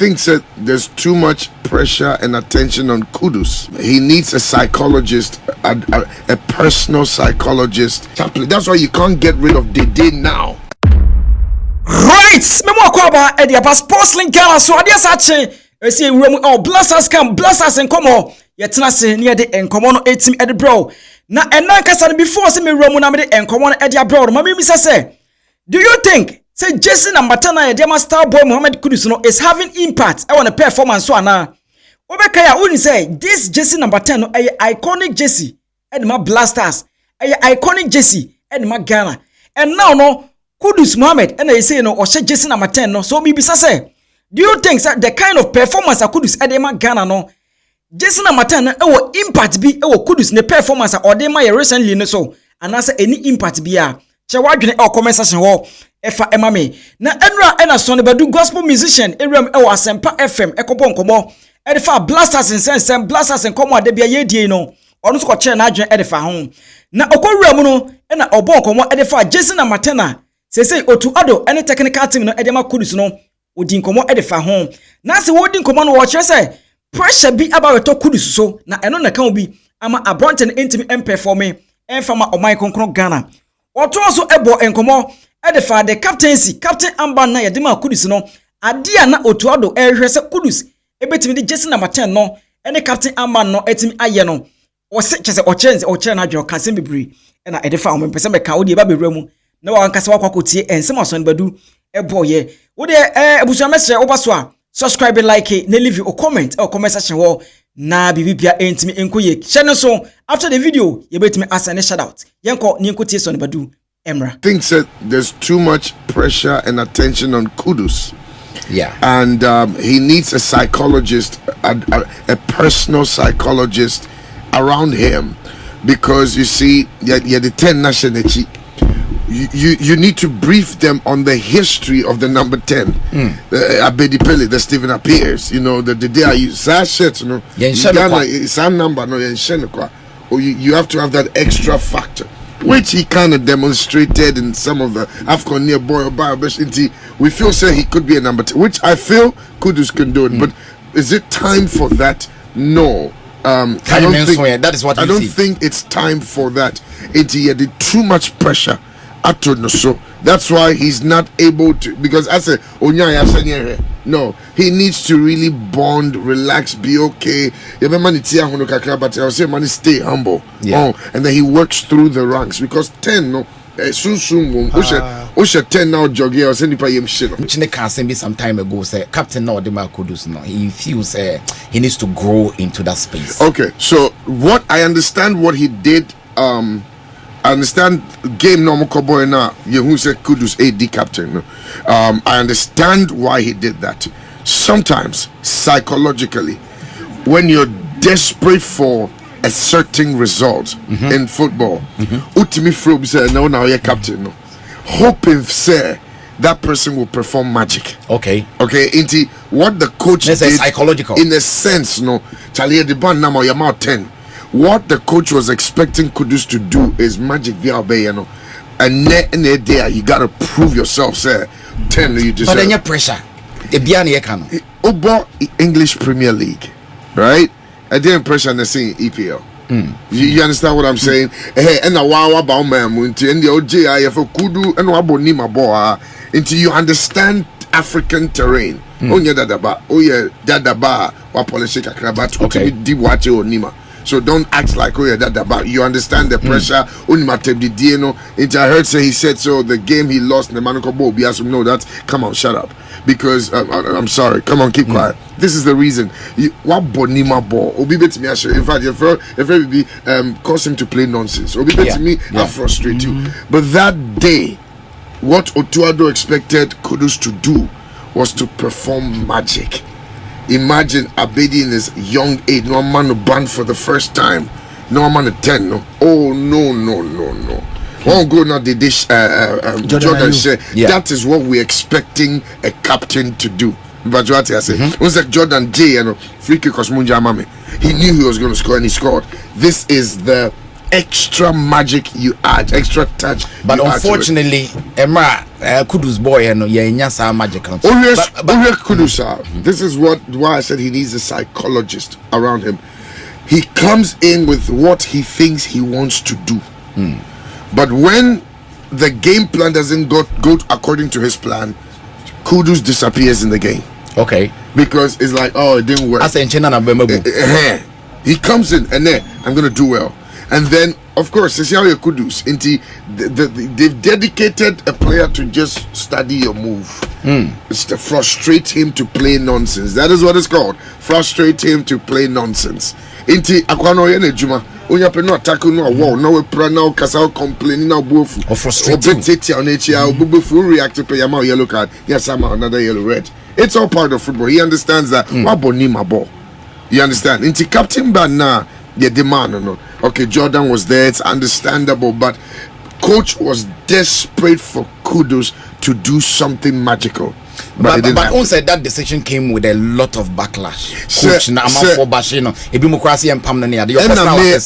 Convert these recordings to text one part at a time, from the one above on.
thinks that there's too much pressure and attention on Kudus. He needs a psychologist, a personal psychologist. That's why you can't get rid of Dede now. Right, memo akwaba e dia sports link Ghana so ade asache e see ewura mu blasters come blasters enkomo yetena se ne de enkomo no etim e de bro na enan kasa no before se me ewura mu na me de enkomo no e de bro no mami mi say do you think say Jesse number 10 na de star boy Mohammed Kudus no is having impact e won performance so ana obeka ya uni say this Jesse number 10 no iconic Jesse e de ma blasters iconic Jesse e de ma Ghana and now no Kudus Mohammed and they say no or Jesse number 10 no so maybe say do you think that the kind of performance Kudus edema Ghana no Jesse number 10 e wo impact bi e wo Kudus ne performance or dey my recently no so and answer any impact bi a che wadwene e comment section ho efa ema me na enra e na so ne badu gospel musician ewram e wo Asempa FM e kobo nkomo e de fa blasters in sense blasters in komo ade bia ye die no onu so ko che na adwene e de fa ho na okowura mu no e na obo nkomo e de fa Jesse number 10 na say Otto Addo any technical team no edema Kudus no odi nkomo edefa ho na se wodi nkomo no wo kire say pressure bi about to Kudus so na eno na kan bi ama abronten intimi performing enfama oman konkron Ghana Otto so ebo nkomo edefa the captaincy captain Amban na yedema Kudus no ade na Otto Addo ehwe se Kudus ebetimi de Jesse number 10 no ene captain Amban no etimi aye no wo se kire o chere na adwo kan se bibiri na edefa o mpese be ka wo de ba bewura mu na wa nkasa wakwakotie ensem ason badu eboye wo de ebusua mesre obaso a subscribe like na leave a comment or comment section ho na bibibia entimi enkoye channel so after the video ye betimi asane shout out yenko ni enkotie son badu emra Thinks that there's too much pressure and attention on Kudus. Yeah. And he needs a psychologist, a personal psychologist around him, because you see the 10 national you need to brief them on the history of the number 10. Abedi Pele, the Stephen appears, you know, the Dede Ayew, that shit, you know. Ghana, it's a number, no, you have to have that extra factor, which he kind of demonstrated in some of the AFCON near Boy we feel say he could be a number 10, which I feel Kudus can do it, but is it time for that? No. I don't think it's time for that. He had too much pressure. So that's why he's not able to, because I say no, he needs to really bond, relax, be okay. But I'll say man, stay humble. Yeah. And then he works through the ranks, because 10 no soon 10 now jogging or send him shit. Can send me some time ago say Captain no de Kudus no, he feels he needs to grow into that space. Okay, so what I understand what he did, I understand game normal cowboy now. You who said Kudus AD captain. I understand why he did that. Sometimes psychologically, when you're desperate for a certain result in football, ultimately Frobe said no, now you're captain. No, hoping say that person will perform magic. Okay. Into what the coach did, psychological in a sense. No, Charlie the band now you're out 10. What the coach was expecting Kudus to do is magic via you and there you gotta prove yourself, sir. 10 you deserve. But then your pressure. Obo English Premier League, right? I didn't pressure the same EPL. You understand what I'm saying? Hey, and a wow about man until the OJI for Kudu and Wabonima boa until you understand African terrain. Oh yeah, dadaba. Oh yeah, dadaba. Wa policy kakrabat. Okay, deep watch or Nima. So don't act like oh yeah that about you understand the pressure. I heard say he said so the game he lost the Manoko Bob. Yes, no, that come on, shut up. Because I'm sorry, come on, keep quiet. This is the reason. What Bonima ball? Obi bet me actually. In fact, if cause him to play nonsense. Obi bet me, I frustrate you. But that day, what Otto Addo expected Kudus to do was to perform magic. Imagine Abedi in his young age, no man banned for the first time, no man 10. No, oh no. Won't go now the dish. Jordan say that is what we're expecting a captain to do. But what I say, was like Jordan J, free kick Munja Mame. He knew he was going to score and he scored. This is the extra magic you add, extra touch. But unfortunately, Emma Kudus boy, and yeah, magic. But Kudus, this is why I said he needs a psychologist around him. He comes in with what he thinks he wants to do, but when the game plan doesn't go according to his plan, Kudus disappears in the game. Okay, because it's like, oh, it didn't work. He comes in and then I'm gonna do well, and then of course it's how you Kudus. They've dedicated a player to just study your move. It's to frustrate him to play nonsense. That is what it's called. Frustrate him to play nonsense. Inti akwano yene juma. Onya pe no attack no wall. No we pra now kasa complaining now bofu. Or frustrating. Bofu react to play yama yellow card. Yes, I'm another yellow red. It's all part of football. He understands that. Waboni my ball. You understand? Inti captain Bana, the demand no. Okay, Jordan was there. It's understandable, but coach was desperate for Kudus to do something magical. But also that decision came with a lot of backlash. Coach for Bashino.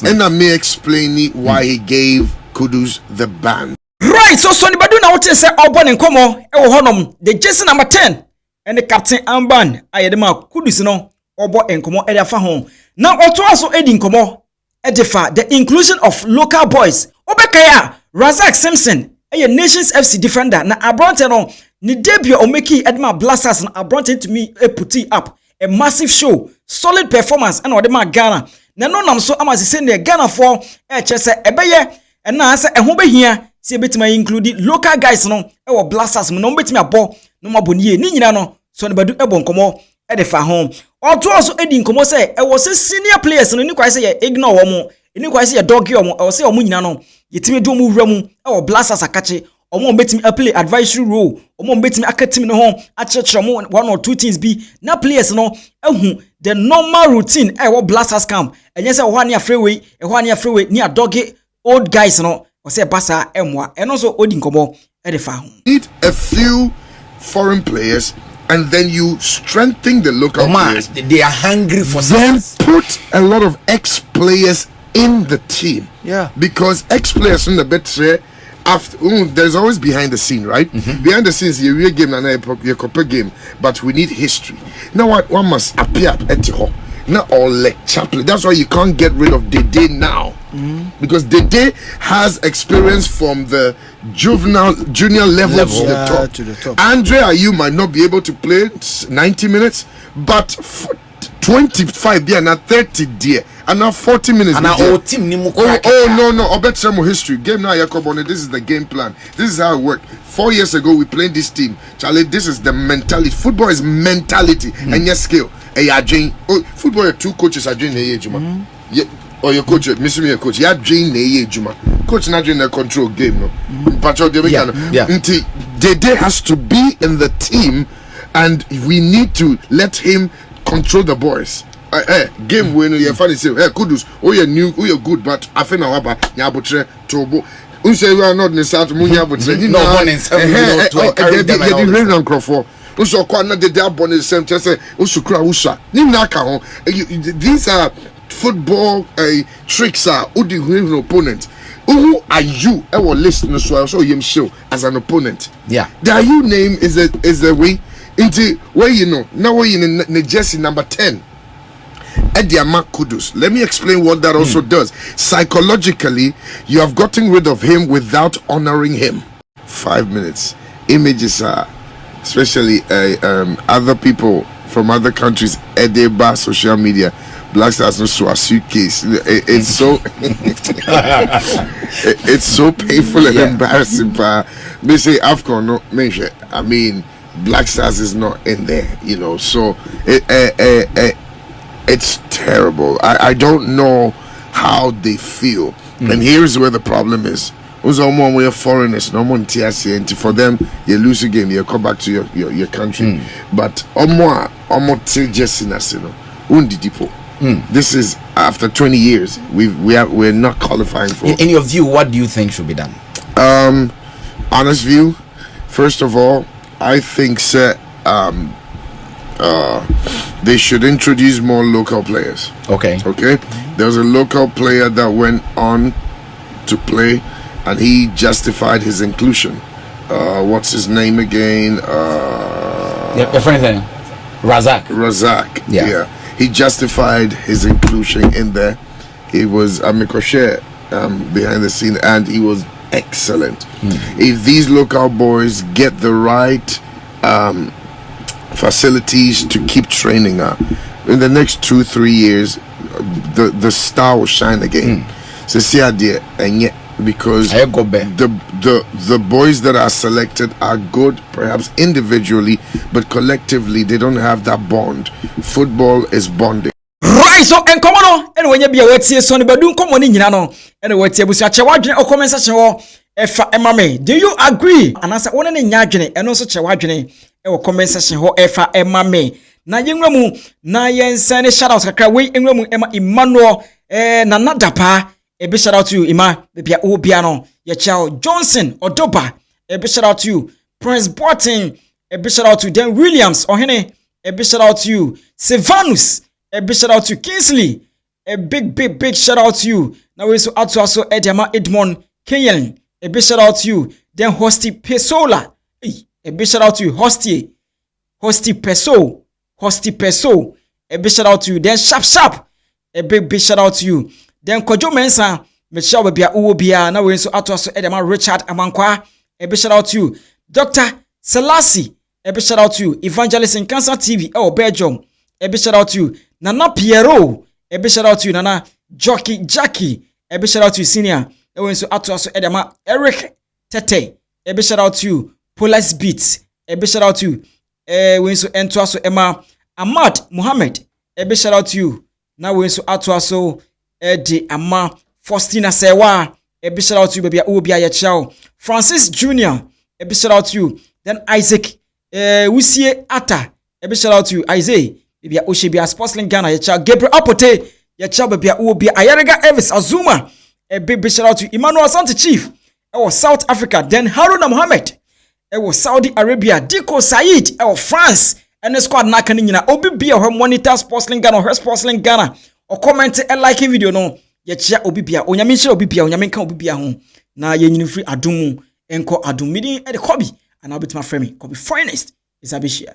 And I may explain why he gave Kudus the ban. Right, so anybody now to say Obon and Como, Honum, the jersey number 10, and the captain Amban, Ayadema Kudus no, Obo and Como Edafa home. Now, also Edin Como, Edefa, the inclusion of local boys. Obekaya, Razak Simpson, a Nations FC defender, na Abronte no. Ni debut Omeki Edma Blasters and Abronte to me a putty up a massive show, solid performance and Odema Ghana. Na no nam so amasi send the Ghana for chese ebeye and na say ehun be hia see betima include local guys no e wo Blasters no betima abo no maboni ni nyina no so ne badu ebo nkomo e de fa home. Oto also edi nkomo say e wo se senior players no ni kwai say ye ignore wo mo ni kwai say ye dog yo mo e wo say wo nyina no yetimi do mu wura mu e wo Blasters akache omo betimi play advisory role omo betimi akatimi no ho achechero mo one or two things be na players no ehu the normal routine e wo Blasters camp enye say wo ania freeway ni adoge old guys no o say basa emwa eno so odi nkomo e de fa ho. Need a few foreign players and then you strengthen the local players. They are hungry for then put a lot of ex-players in the team. Yeah, because ex-players in the better after there's always behind the scene, right? Behind the scenes, you real game and your copper game, but we need history. Now what one must appear at the not all like chaplain. That's why you can't get rid of Dede now, because Dede has experience from the junior level to the top. Andre Ayew might not be able to play 90 minutes, but 25 there, not 30 there, and now 40 minutes. And our team no. I bet some history. Game now, Yakobone. This is the game plan. This is how it worked. 4 years ago, we played this team. Charlie, this is the mentality. Football is mentality and your skill. And you're doing. Football, two coaches are doing the Juma. Or your coach, Mr. Me, coach. You're doing the Juma. Coach not doing the control game, no. But Dede has to be in the team, and we need to let him control the boys. Game when you funny say, hey Kudus, you're new, you're good, but I think now about Yabutre Tobo. You say we are not in the South Munya, but no one in some so these are football tricks are who opponent. Who are you? I will listen so I saw him show as an opponent. Yeah. The Ayew name is the way into where you know now we're in the jersey number 10. Ediama Kudus. Let me explain what that also does. Psychologically, you have gotten rid of him without honoring him. 5 minutes. Images are, especially other people from other countries, Edeba social media. Black Stars no so a suitcase. It's so it's so painful and embarrassing. They say AFCON no mention. I mean, Black Stars is not in there, you know. So it's terrible. I don't know how they feel. And here's where the problem is. We are foreigners, no one TSC, and for them, you lose a game, you come back to your country. But this is after 20 years. We're not qualifying for. In your view, what do you think should be done? Honest view, first of all, I think they should introduce more local players. Okay. There was a local player that went on to play, and he justified his inclusion. What's his name again? Your friend then, Razak. Yeah. He justified his inclusion in there. He was Amikoshe behind the scene, and he was excellent. If these local boys get the right facilities to keep training up, in the next 2-3 years, the star will shine again. So see idea, and yet because the boys that are selected are good, perhaps individually, but collectively they don't have that bond. Football is bonding. Right, so and come on, and when you be a wet see son, but don't come on in, and what you say, or comment section or Emma. Do you agree? And answer one in Yajane, and also Chawajane, or comment section or Emma. Na yengramu na yensane shout out kakra we yengramu Emma Emmanuel na nadapa a big shout out to you Ima bebia obiano ye child Johnson Odoba a big shout out to you Prince Boateng a big shout out to Dan Williams Ohene a big shout out to you Silvanus a big shout out to Kingsley a big shout out to you. Now we so out to also Ediama Edmond Kenyan a big shout out to you. Then Hosty Pesola a big shout out to you Hosty Peso, a big shout out to you. Then Sharp, a big shout out to you. Then Kojo Mensa, Michelle Bia Ubia, now we so out to us Edema Richard Amankwa, a big shout out to you. Dr. Selassie, a big shout out to you. Evangelist in Cancer TV, Belgium, a big shout out to you. Nana Piero, a big shout out to you. Nana Jackie, a big shout out to you. Senior, now we so out to us Edema Eric Tete, a big shout out to you. Police Beats, a big shout out to you. We so enter us Emma Ahmad Mohammed. A big shout out to you. Now we so out to us Dede Ama Faustina Sewa. A big shout out to you, baby. Obia Yachao Francis Jr. A big shout out to you. Then Isaac Wisie Atta. A big shout out to you. Isaiah baby Oshibia Sportsling Ghana Yachao Gabriel Apote Yachao baby Obia Ayariga Elvis Azuma. A big shout out to Emmanuel Asante Chief. South Africa. Then Haruna Mohammed. Saudi Arabia, Diko Said, France, and the squad nakani nyina obi bia ho monitor Sportsling Ghana or Sportsling Ghana or comment and like video no ye chia obi bia onyame hye obi bia onyame nka obi bia ho na ye nyini free adumu enko adum midi e de kobi and now bit my frame kobi finest is abishia.